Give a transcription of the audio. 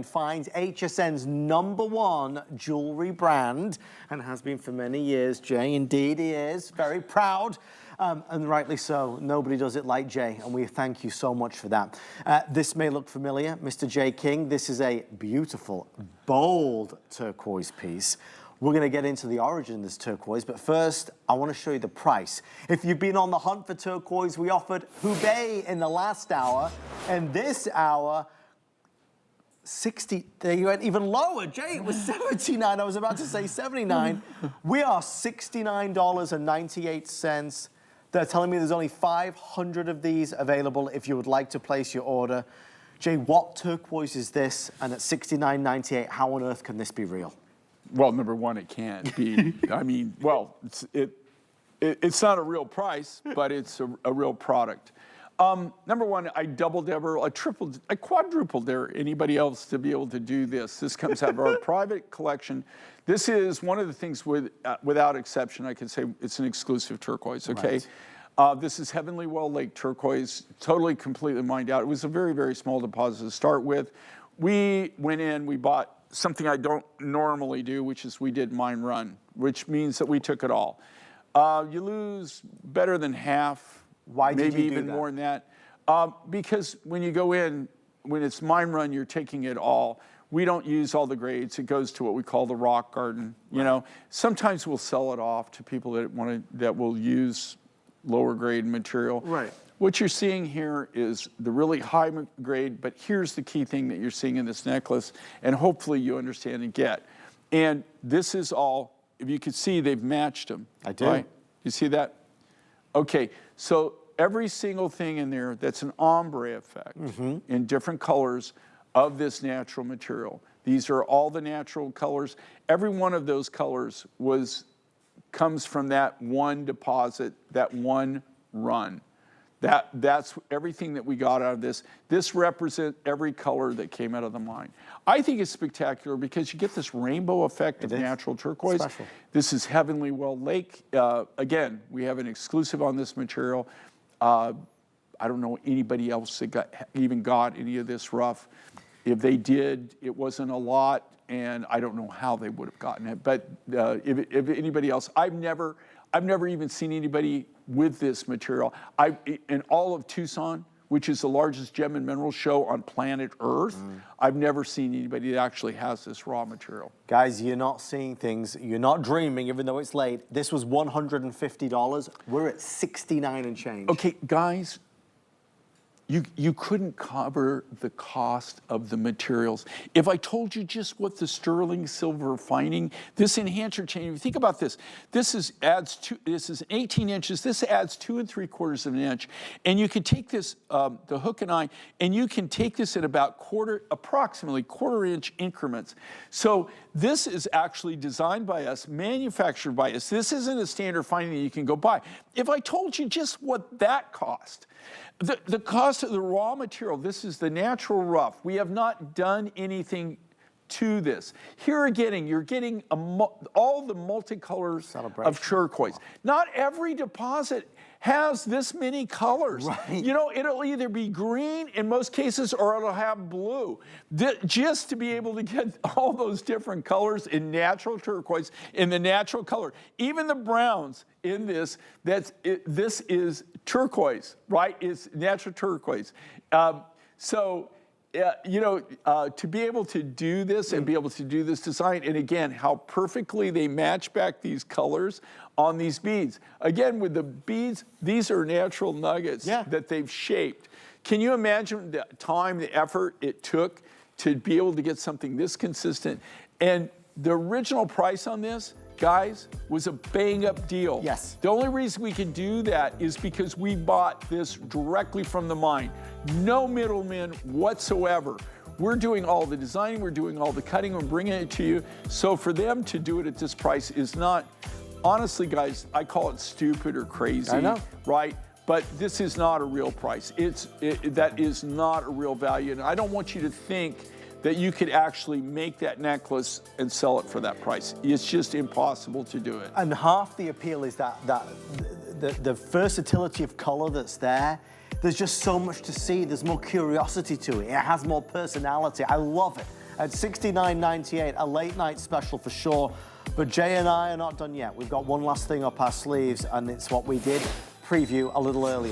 finds HSN's #1 jewelry brand and has been for many years. Jay, indeed he is. Very proud. And rightly so. Nobody does it like Jay, and we thank you so much for that. This may look familiar, Mr. Jay King. This is a beautiful, bold turquoise piece. We're going to get into the origin of this turquoise, but first, I want to show you the price. If you've been on the hunt for turquoise, we offered Hubei in the last hour, and this hour, 60, there you went even lower. Jay, it was 79. I was about to say 79. We are $69.98. They're telling me there's only 500 of these available if you would like to place your order. Jay, what turquoise is this? And at $69.98, how on earth can this be real? Well, number one, it can't be. I mean, well, it's not a real price, but it's a real product. Number one, I doubled ever, I tripled, I quadrupled there anybody else to be able to do this. This comes out of our private collection. This is one of the things without exception, I can say it's an exclusive turquoise, okay? Right. This is Heavenly Well Lake turquoise, totally, completely mined out. It was a very, very small deposit to start with. We went in, we bought something I don't normally do, which is we did mine run, which means that we took it all. You lose better than half. Why did maybe you do even that? more than that. Because when you go in, when it's mine run, you're taking it all. We don't use all the grades. It goes to what we call the rock garden. You know, sometimes we'll sell it off to people that will use lower grade material. Right. What you're seeing here is the really high grade, but here's the key thing that you're seeing in this necklace, and hopefully you understand and get. And this is all, if you could see, they've matched them. I do. Right? You see that? Okay, so every single thing in there that's an ombre effect in different colors of this natural material. These are all the natural colors. Every one of those colors comes from that one deposit, that one run. That's everything that we got out of this. This represents every color that came out of the mine. I think it's spectacular because you get this rainbow effect of natural turquoise. Special. This is Heavenly Well Lake. Again, we have an exclusive on this material. I don't know anybody else that even got any of this rough. If they did, it wasn't a lot, and I don't know how they would have gotten it. But if anybody else, I've never even seen anybody with this material. In all of Tucson, which is the largest gem and mineral show on planet Earth, I've never seen anybody that actually has this raw material. Guys, you're not seeing things, you're not dreaming, even though it's late. This was $150. We're at 69 and change. Okay, guys, you couldn't cover the cost of the materials. If I told you just what the sterling silver fining, this enhancer chain, if you think about this, this is 18 inches, this adds 2 3/4 of an inch, and you can take this, the hook and eye, and you can take this in about approximately quarter-inch increments. So this is actually designed by us, manufactured by us. This isn't a standard fining that you can go buy. If I told you just what that cost, the cost of the raw material, this is the natural rough. We have not done anything to this. Here again, you're getting all the multicolors of turquoise. Not every deposit has this many colors. Right. You know, it'll either be green in most cases or it'll have blue. Just to be able to get all those different colors in natural turquoise, in the natural color. Even the browns in this, this is turquoise, right? It's natural turquoise. You know, to be able to do this and be able to do this design, and again, how perfectly they match back these colors on these beads. Again, with the beads, these are natural nuggets that they've shaped. Can you imagine the time, the effort it took to be able to get something this consistent? And the original price on this, guys, was a bang-up deal. Yes. The only reason we could do that is because we bought this directly from the mine. No middlemen whatsoever. We're doing all the designing, we're doing all the cutting, we're bringing it to you. So for them to do it at this price is not, honestly, guys, I call it stupid or crazy. I know. Right? But this is not a real price. That is not a real value. And I don't want you to think that you could actually make that necklace and sell it for that price. It's just impossible to do it. And half the appeal is that the versatility of color that's there. There's just so much to see. There's more curiosity to it. It has more personality. I love it. at $69.98, a late night special for sure. But Jay and I are not done yet. We've got one last thing up our sleeves, and it's what we did preview a little earlier.